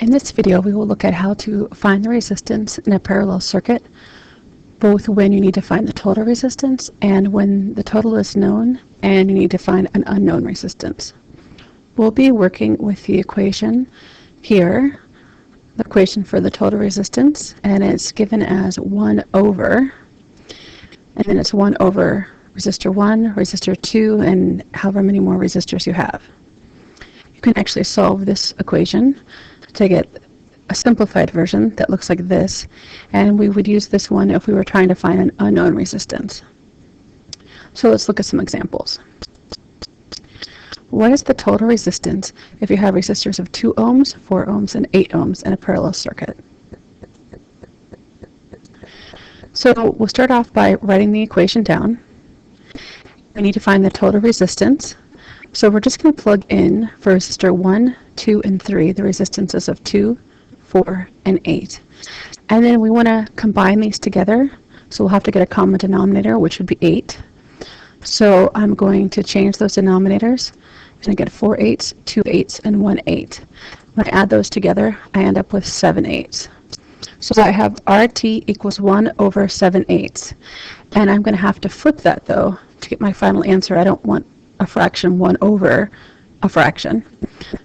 In this video, we will look at how to find the resistance in a parallel circuit, both when you need to find the total resistance and when the total is known and you need to find an unknown resistance. We'll be working with the equation here, the equation for the total resistance, and it's given as 1 over, and then it's 1 over resistor 1, resistor 2, and however many more resistors you have. You can actually solve this equation to get a simplified version that looks like this, and we would use this one if we were trying to find an unknown resistance. So let's look at some examples. What is the total resistance if you have resistors of 2 ohms, 4 ohms, and 8 ohms in a parallel circuit? So we'll start off by writing the equation down. We need to find the total resistance. So we're just going to plug in for resistor 1, 2, and 3, the resistances of 2, 4, and 8. And then we want to combine these together. So we'll have to get a common denominator, which would be 8. So I'm going to change those denominators. I'm going to get 4 8s, 2 8s, and 1 8. When I add those together, I end up with 7 8s. So I have RT equals 1 over 7 8s. And I'm going to have to flip that, though, to get my final answer. I don't want a fraction 1 over a fraction.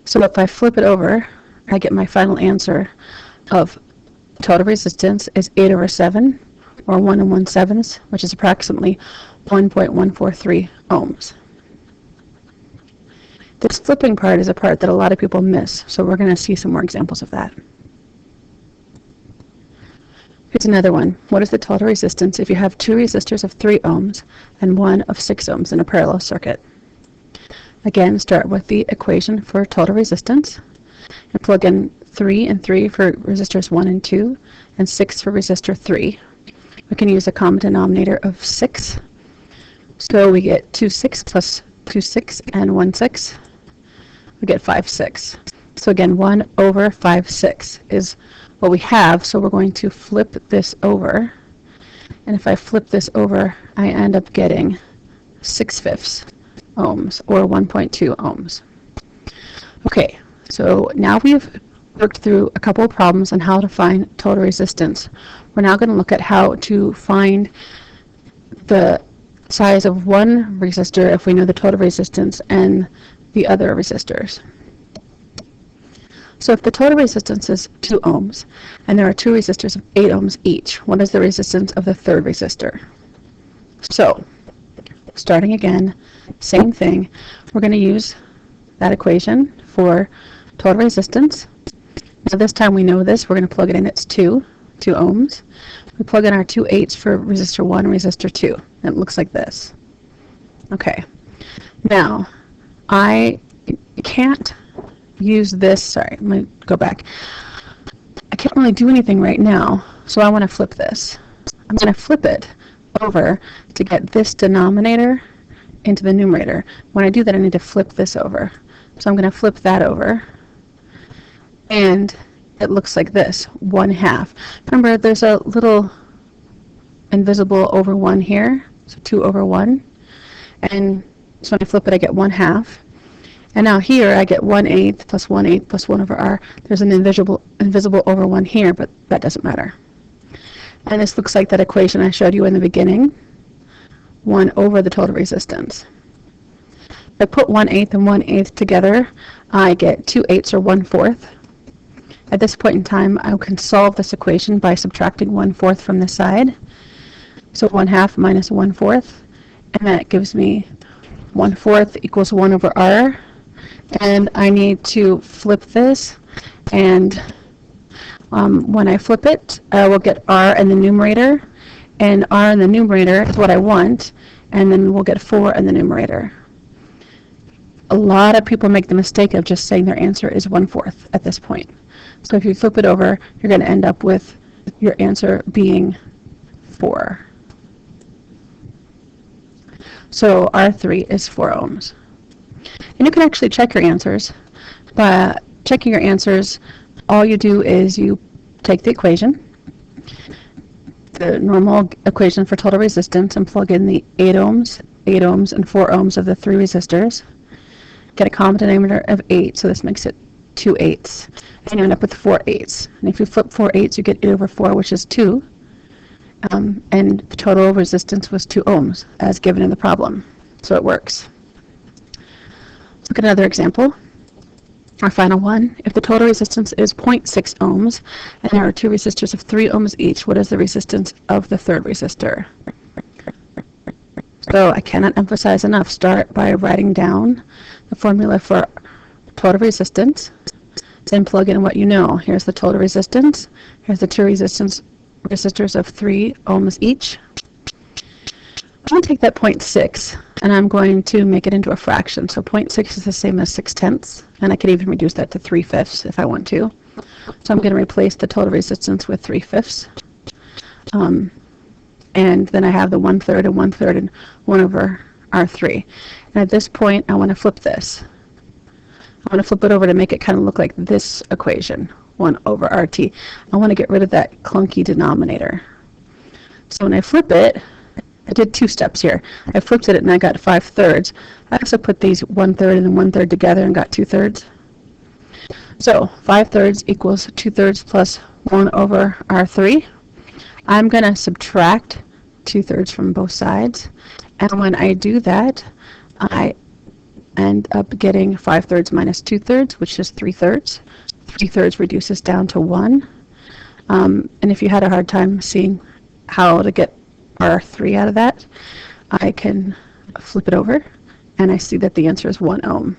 So if I flip it over, I get my final answer of total resistance is 8 over 7, or 1 1/7, which is approximately 1.143 ohms. This flipping part is a part that a lot of people miss, so we're going to see some more examples of that. Here's another one. What is the total resistance if you have 2 resistors of 3 ohms and 1 of 6 ohms in a parallel circuit? Again, start with the equation for total resistance and plug in 3 and 3 for resistors 1 and 2 and 6 for resistor 3. We can use a common denominator of 6. So we get 2 6 plus 2 6 and 1 6. We get 5 6. So again, 1 over 5 6 is what we have. So we're going to flip this over. And if I flip this over, I end up getting 6/5 ohms, or 1.2 ohms. Okay, so now we've worked through a couple of problems on how to find total resistance. We're now going to look at how to find the size of one resistor if we know the total resistance and the other resistors. So if the total resistance is 2 ohms and there are 2 resistors of 8 ohms each, what is the resistance of the third resistor? So starting again, same thing, we're going to use that equation for total resistance. Now this time we know this, we're going to plug it in, it's 2 ohms. We plug in our 2 8s for resistor 1 and resistor 2. And it looks like this. Okay. Now, I can't use this, sorry, let me go back. I can't really do anything right now, so I want to flip this. I'm going to flip it over to get this denominator into the numerator. When I do that, I need to flip this over. So I'm going to flip that over. And it looks like this, 1/2. Remember, there's a little invisible over 1 here, so 2 over 1. And so when I flip it, I get 1/2. And now here, I get 1/8 plus 1/8 plus 1 over r. There's an invisible over 1 here, but that doesn't matter. And this looks like that equation I showed you in the beginning, 1 over the total resistance. If I put 1/8 and 1/8 together, I get 2 8s, or 1/4. At this point in time, I can solve this equation by subtracting 1/4 from the side. So 1/2 minus 1/4, and that gives me 1/4 equals 1 over r. And I need to flip this, and when I flip it, I will get r in the numerator, and r in the numerator is what I want, and then we'll get 4 in the numerator. A lot of people make the mistake of just saying their answer is 1/4 at this point. So if you flip it over, you're going to end up with your answer being 4. So R3 is 4 ohms. And you can actually check your answers. By checking your answers, all you do is you take the equation, the normal equation for total resistance, and plug in the 8 ohms, and 4 ohms of the 3 resistors. Get a common denominator of 8, so this makes it 2/8, and you end up with 4/8. And if you flip 4/8, you get 8/4, which is 2. And the total resistance was 2 ohms, as given in the problem. So it works. Let's look at another example. Our final one, if the total resistance is 0.6 ohms, and there are 2 resistors of 3 ohms each, what is the resistance of the third resistor? So I cannot emphasize enough. Start by writing down the formula for total resistance, then plug in what you know. Here's the total resistance. Here's the 2 resistors of 3 ohms each. I'm going to take that 0.6 and I'm going to make it into a fraction. So 0.6 is the same as 6/10, and I could even reduce that to 3/5 if I want to. So I'm going to replace the total resistance with 3/5. And then I have the 1/3 and 1/3 and 1/R3. And at this point, I want to flip this. I want to flip it over to make it kind of look like this equation, 1/RT. I want to get rid of that clunky denominator. So when I flip it, I did 2 steps here. I flipped it and I got 5/3. I also put these 1/3 and 1/3 together and got 2/3. So 5/3 equals 2/3 plus 1/R3. I'm going to subtract 2/3 from both sides. And when I do that, I end up getting 5/3 minus 2/3, which is 3/3. 3/3 reduces down to 1. And if you had a hard time seeing how to get R3 out of that, I can flip it over, and I see that the answer is 1 ohm.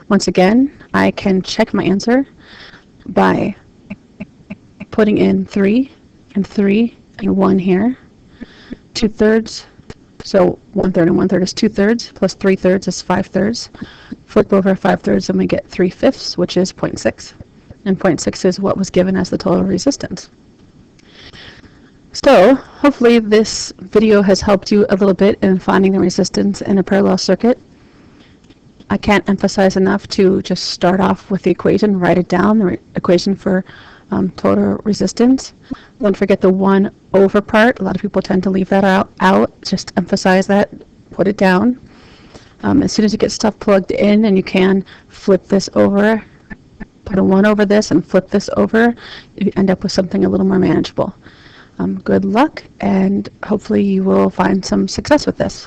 Once again, I can check my answer by putting in 3 and 3 and 1 here. 2/3, so 1/3 and 1/3 is 2/3, plus 3/3 is 5/3. Flip over 5/3 and we get 3/5, which is 0.6. And 0.6 is what was given as the total resistance. So, hopefully this video has helped you a little bit in finding the resistance in a parallel circuit. I can't emphasize enough to just start off with the equation, write it down, the equation for total resistance. Don't forget the 1/over part. A lot of people tend to leave that out. Just emphasize that, put it down. As soon as you get stuff plugged in, and you can flip this over, put a 1 over this and flip this over, you end up with something a little more manageable. Good luck, and hopefully you will find some success with this.